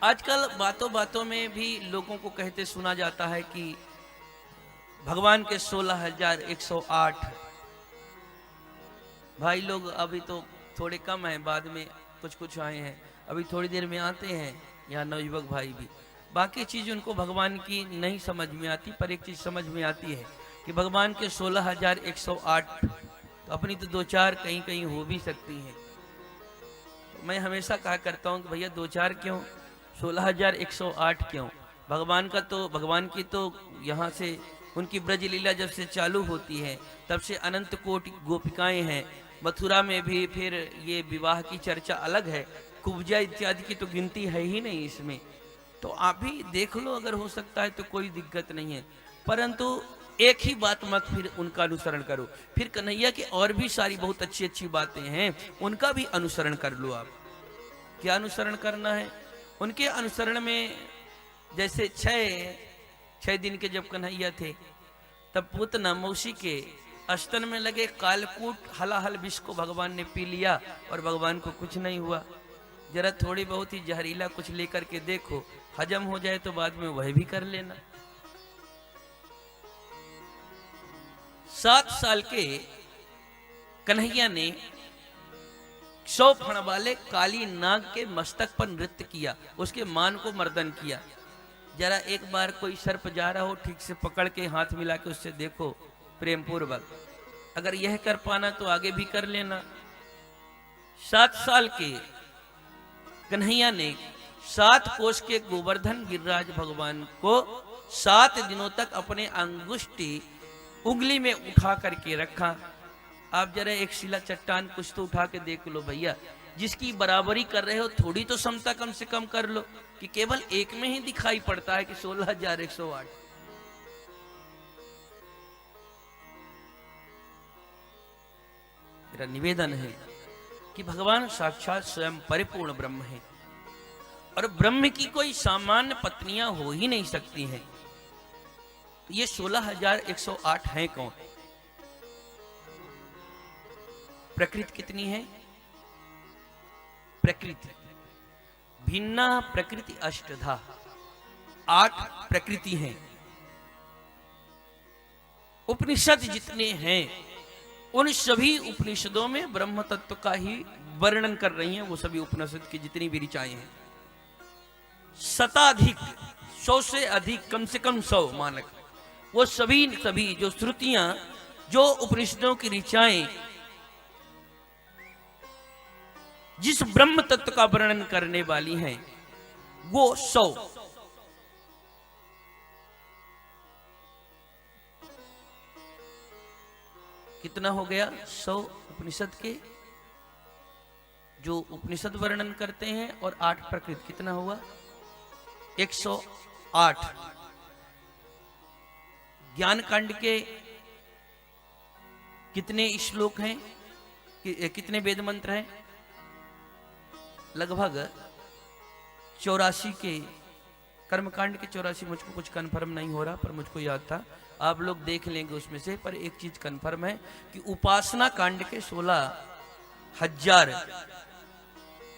आजकल बातों बातों में भी लोगों को कहते सुना जाता है कि भगवान के 16,108 भाई लोग अभी तो थोड़े कम हैं, बाद में कुछ कुछ आए हैं, अभी थोड़ी देर में आते हैं यहाँ नवयुवक भाई भी। बाकी चीज उनको भगवान की नहीं समझ में आती, पर एक चीज समझ में आती है कि भगवान के 16,108 तो अपनी तो दो चार कहीं कहीं हो भी सकती हैं। तो मैं हमेशा कहा करता हूँ कि भैया दो चार क्यों, 16,108 क्यों? भगवान की तो यहाँ से उनकी ब्रज लीला जब से चालू होती है तब से अनंत कोटि गोपिकाएं हैं। मथुरा में भी फिर ये विवाह की चर्चा अलग है, कुब्जा इत्यादि की तो गिनती है ही नहीं इसमें। तो आप भी देख लो, अगर हो सकता है तो कोई दिक्कत नहीं है, परंतु एक ही बात मत फिर उनका अनुसरण करो। फिर कन्हैया की और भी सारी बहुत अच्छी अच्छी बातें हैं, उनका भी अनुसरण कर लो। आप क्या अनुसरण करना है? उनके अनुसरण में जैसे छह दिन के जब कन्हैया थे तब पूतना मौसी के स्तन में लगे कालकूट हलाहल विष को भगवान ने पी लिया और भगवान को कुछ नहीं हुआ। जरा थोड़ी बहुत ही जहरीला कुछ लेकर के देखो, हजम हो जाए तो बाद में वह भी कर लेना। 7 साल के कन्हैया ने 100 फण वाले काली नाग के मस्तक पर नृत्य किया, उसके मान को मर्दन किया। जरा एक बार कोई सर्प जा रहा हो, ठीक से पकड़ के हाथ मिला के उससे देखो प्रेम पूर्वक, अगर यह कर पाना तो आगे भी कर लेना। 7 साल के कन्हैया ने 7 कोस के गोवर्धन गिरिराज भगवान को 7 दिनों तक अपने अंगुष्ठी उंगली में उठा करके रखा। आप जरा एक शिला चट्टान कुछ तो उठा के देख लो भैया, जिसकी बराबरी कर रहे हो थोड़ी तो समता कम से कम कर लो, कि केवल एक में ही दिखाई पड़ता है कि 16,108। मेरा निवेदन है कि भगवान साक्षात स्वयं परिपूर्ण ब्रह्म है और ब्रह्म की कोई सामान्य पत्नियां हो ही नहीं सकती हैं। ये 16,108 हैं कौन? प्रकृति कितनी है? प्रकृति भिन्ना प्रकृति अष्टधा, 8 प्रकृति हैं। उपनिषद जितने हैं उन सभी उपनिषदों में ब्रह्म तत्व का ही वर्णन कर रही हैं। वो सभी उपनिषद की जितनी भी ऋचाएं हैं, शताधिक, 100 से अधिक, कम से कम 100 मानक, वो सभी जो श्रुतियां, जो उपनिषदों की ऋचाएं जिस ब्रह्म तत्व का वर्णन करने वाली हैं, वो 100। कितना हो गया? 100 उपनिषद के जो उपनिषद वर्णन करते हैं, और 8 प्रकृति, कितना हुआ? 108। ज्ञान कांड के कितने श्लोक हैं, कितने वेद मंत्र हैं? लगभग 84 के। कर्मकांड के 84, मुझको कुछ कंफर्म नहीं हो रहा, पर मुझको याद था, आप लोग देख लेंगे उसमें से। पर एक चीज कंफर्म है कि उपासना कांड के 16,000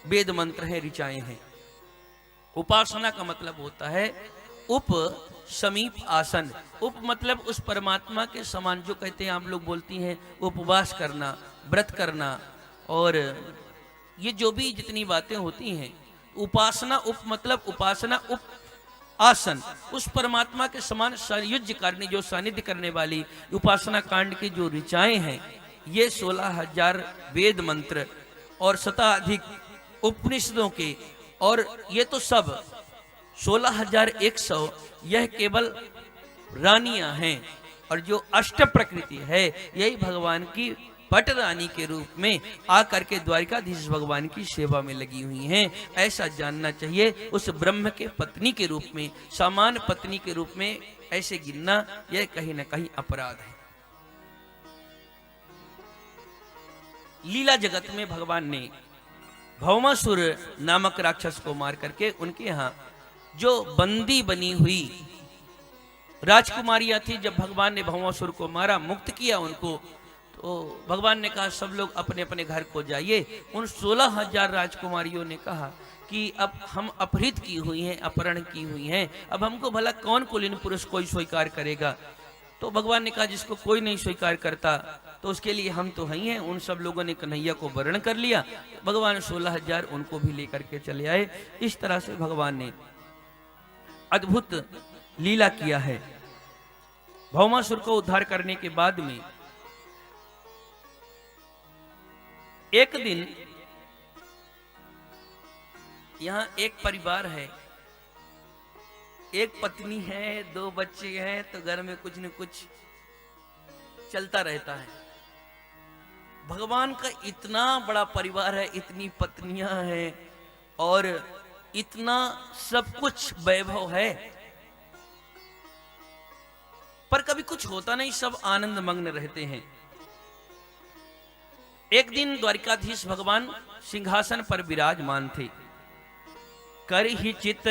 वेद मंत्र हैं, ऋचाएं हैं। उपासना का मतलब होता है उप समीप आसन। उप मतलब उस परमात्मा के समान, जो कहते हैं आप लोग बोलती हैं उपवास करना, व्रत करना, और ये जो भी जितनी बातें होती हैं, उपासना उप मतलब उपासना उप आसन, उस परमात्मा के समान सानिध्य करने, जो सानिध्य करने वाली उपासना कांड की जो ऋचाएं हैं, ये 16,000 वेद मंत्र और शताधिक उपनिषदों के, और ये तो सब 16,100 यह केवल रानियां हैं। और जो अष्ट प्रकृति है, यही भगवान की पट रानी के रूप में आकर के द्वारिकाधीश भगवान की सेवा में लगी हुई हैं। ऐसा जानना चाहिए। उस ब्रह्म के पत्नी के रूप में, सामान्य पत्नी के रूप में ऐसे गिनना, यह कहीं ना कहीं अपराध है। लीला जगत में भगवान ने भौमासुर नामक राक्षस को मार करके उनके यहाँ जो बंदी बनी हुई राजकुमारियां थी, जब भगवान ने भौमासुर को मारा, मुक्त किया उनको, तो भगवान ने कहा सब लोग अपने अपने घर को जाइए। उन 16,000 राजकुमारियों ने कहा कि अब हम अपहृत की हुई हैं, अपहरण की हुई हैं, अब हमको भला कौन कुलीन पुरुष कोई स्वीकार करेगा। तो भगवान ने कहा जिसको कोई नहीं स्वीकार करता तो उसके लिए हम तो हैं ही हैं। उन सब लोगों ने कन्हैया को वर्ण कर लिया। भगवान 16,000 उनको भी लेकर के चले आए। इस तरह से भगवान ने अद्भुत लीला किया है। भौमासुर को उद्धार करने के बाद में एक दिन यहां एक परिवार है, एक पत्नी है, 2 बच्चे हैं, तो घर में कुछ न कुछ चलता रहता है। भगवान का इतना बड़ा परिवार है, इतनी पत्नियां हैं और इतना सब कुछ वैभव है, पर कभी कुछ होता नहीं, सब आनंद मग्न रहते हैं। एक दिन द्वारिकाधीश भगवान सिंहासन पर विराजमान थे। करहि चित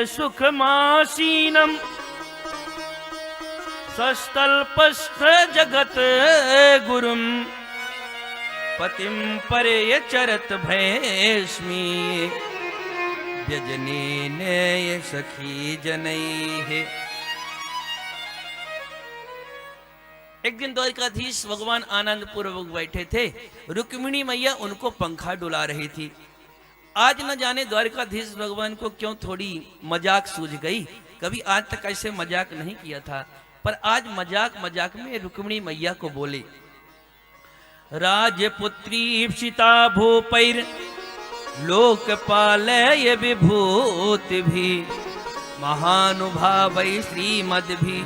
सुखमासीनम सस्तल्पस्थ जगत गुरुम पतिम परे चरत भैष्मी व्यजने सखी जनैः। एक दिन द्वारिकाधीश भगवान आनंद पूर्वक बैठे थे। रुक्मिणी मैया उनको पंखा डुला रही थी। आज न जाने द्वारिकाधीश भगवान को क्यों थोड़ी मजाक सूझ गई। कभी आज तक ऐसे मजाक नहीं किया था, पर आज मजाक मजाक में रुक्मिणी मैया को बोले, राजपुत्री सीता भूपैर लोकपालय विभूति भी महानुभाव श्रीमद भी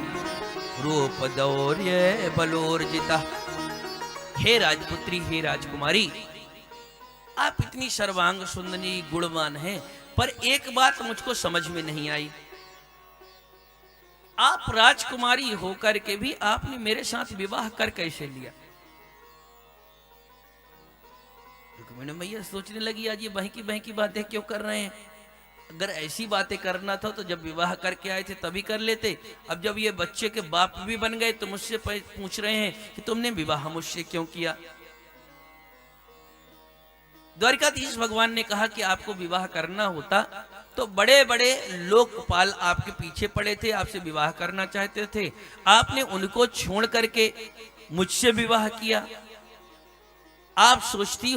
रूप दौर्य बलोर्जिता। हे राजपुत्री, हे राजकुमारी, आप इतनी सर्वांग सुंदरी गुणवान हैं, पर एक बात मुझको समझ में नहीं आई। आप राजकुमारी होकर के भी आपने मेरे साथ विवाह कर कैसे लिया। रुक्मिणी मैया सोचने लगी, आज ये बहकी बातें क्यों कर रहे हैं। अगर ऐसी बातें करना था तो जब विवाह करके आए थे तभी कर लेते। अब जब ये बच्चे के बाप भी बन गए तो मुझसे पूछ रहे हैं कि तुमने विवाह मुझसे क्यों किया। द्वारिकाधीश भगवान ने कहा कि आपको विवाह करना होता तो बड़े बड़े लोकपाल आपके पीछे पड़े थे, आपसे विवाह करना चाहते थे, आपने उनको छोड़ करके मुझसे विवाह किया। आप सोचती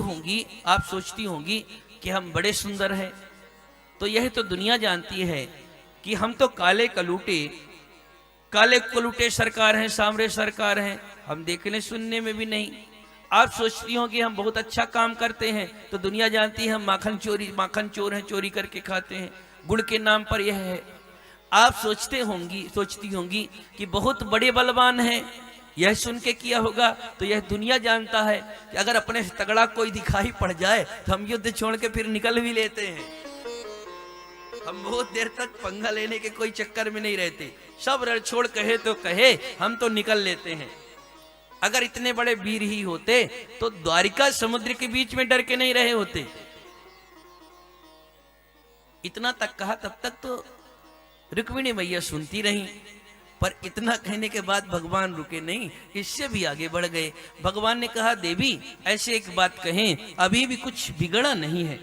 होंगी कि हम बड़े सुंदर हैं, तो यह तो दुनिया जानती है कि हम तो काले कलूटे सरकार हैं, सामरे सरकार हैं, हम देखने सुनने में भी नहीं। आप सोचती हो कि हम बहुत अच्छा काम करते हैं, तो दुनिया जानती है हम माखन चोर हैं, चोरी करके खाते हैं, गुड़ के नाम पर यह है। आप सोचती होंगी कि बहुत बड़े बलवान हैं, यह सुन के किया होगा। तो यह दुनिया जानता है कि अगर अपने से तगड़ा कोई दिखाई पड़ जाए तो हम युद्ध छोड़ के फिर निकल भी लेते हैं। हम बहुत देर तक पंगा लेने के कोई चक्कर में नहीं रहते, सब रण छोड़ कहे तो कहे, हम तो निकल लेते हैं। अगर इतने बड़े वीर ही होते तो द्वारिका समुद्र के बीच में डर के नहीं रहे होते। इतना तक कहा, तब तक तो रुक्मिणी मैया सुनती रही, पर इतना कहने के बाद भगवान रुके नहीं, इससे भी आगे बढ़ गए। भगवान ने कहा, देवी ऐसे एक बात कहें, अभी भी कुछ बिगड़ा नहीं है,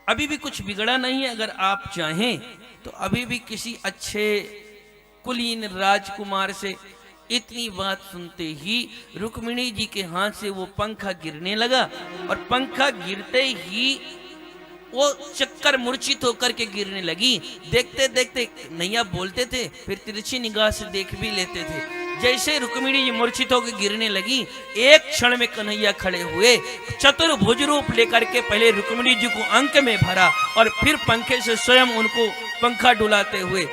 अभी भी कुछ बिगड़ा नहीं है। अगर आप चाहें तो अभी भी किसी अच्छे कुलीन राजकुमार से। इतनी बात सुनते ही रुक्मिणी जी के हाथ से वो पंखा गिरने लगा, और पंखा गिरते ही वो चक्कर मूर्छित होकर के गिरने लगी। देखते देखते नैया बोलते थे, फिर तिरछी निगाह से देख भी लेते थे। जैसे रुक्मिणी जी मूर्छित होकर गिरने लगी, एक क्षण में कन्हैया खड़े हुए, चतुर्भुज रूप लेकर के पहले रुक्मिणी जी को अंक में भरा और फिर पंखे से स्वयं उनको पंखा डुलाते हुए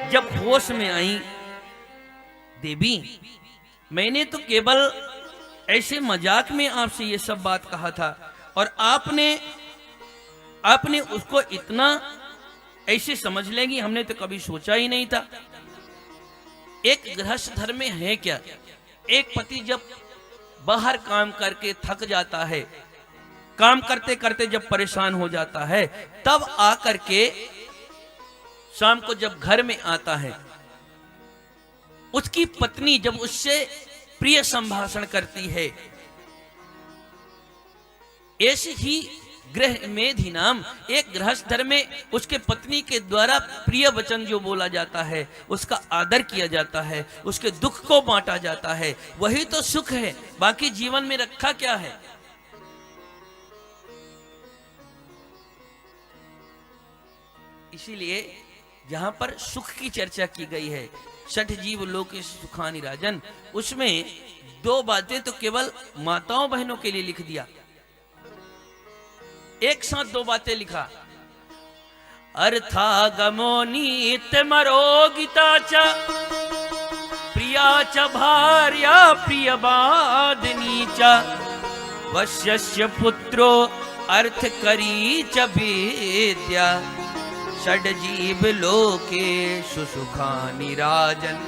जब होश में आई, देवी मैंने तो केवल ऐसे मजाक में आपसे ये सब बात कहा था, और आपने उसको इतना ऐसे समझ लेंगी, हमने तो कभी सोचा ही नहीं था। एक गृहस्थ धर्म में है क्या, एक पति जब बाहर काम करके थक जाता है, काम करते करते जब परेशान हो जाता है, तब आकर के शाम को जब घर में आता है, उसकी पत्नी जब उससे प्रिय संभाषण करती है, ऐसी ही गृह मेधि नाम, एक गृहस्थ धर्म में उसके पत्नी के द्वारा प्रिय वचन जो बोला जाता है, उसका आदर किया जाता है, उसके दुख को बांटा जाता है, वही तो सुख है। बाकी जीवन में रखा क्या है? इसीलिए जहां पर सुख की चर्चा की गई है, षठ जीव लोके सुखानि राजन, उसमें दो बातें तो केवल माताओं बहनों के लिए लिख दिया, एक साथ दो बातें लिखा। अर्थागमो नित्यमरोगिता च प्रिया च भार्या प्रियवादिनी च वश्यस्य पुत्रो अर्थकरी च विद्या षड्जीव लोकेषु सुखानि राजन्।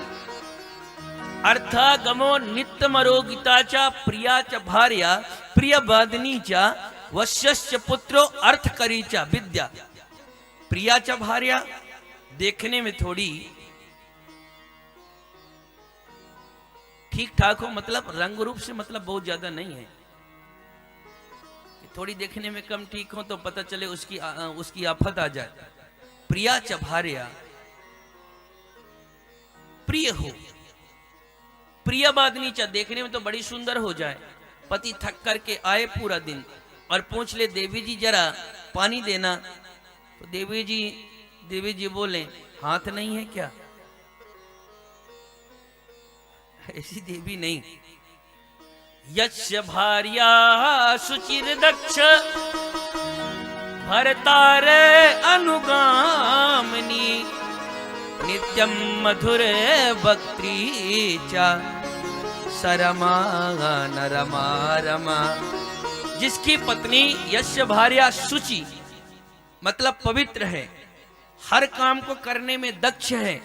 अर्थागमो नित्यमरोगिता च प्रिया च भार्या प्रियवादिनी च वश्यस्य पुत्रो अर्थकरी च विद्या। प्रिया च भार्या देखने में थोड़ी ठीक ठाक हो, मतलब रंग रूप से मतलब बहुत ज्यादा नहीं है, थोड़ी देखने में कम ठीक हो तो पता चले उसकी आफत आ जाए। प्रिया च भार्या, प्रिय हो, प्रियवादिनी च देखने में तो बड़ी सुंदर हो जाए, पति थक करके आए पूरा दिन और पूछ ले देवी जी जरा पानी देना, तो देवी जी बोले हाथ नहीं है क्या? ऐसी देवी नहीं। यस्य भार्या सुचिर दक्ष भर्तारे अनुगामिनी नित्यं मधुर वक्त्री च सरमा नरमा रमा। जिसकी पत्नी यस्य भार्या शुचि मतलब पवित्र है, हर काम को करने में दक्ष है,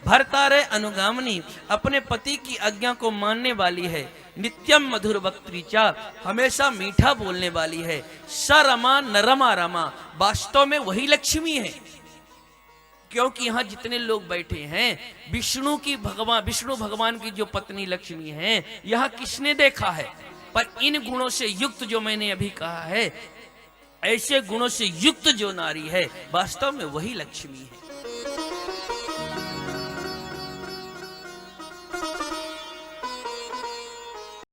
भर्तारे अनुगामिनी अपने पति की आज्ञा को मानने वाली है, नित्यम मधुर वक्त्रीचा हमेशा मीठा बोलने वाली है, सरमा नरमा रमा वास्तव में वही लक्ष्मी है। क्योंकि यहाँ जितने लोग बैठे हैं विष्णु भगवान की जो पत्नी लक्ष्मी है, यहाँ किसने देखा है? पर इन गुणों से युक्त जो मैंने अभी कहा है, ऐसे गुणों से युक्त जो नारी है वास्तव में वही लक्ष्मी है।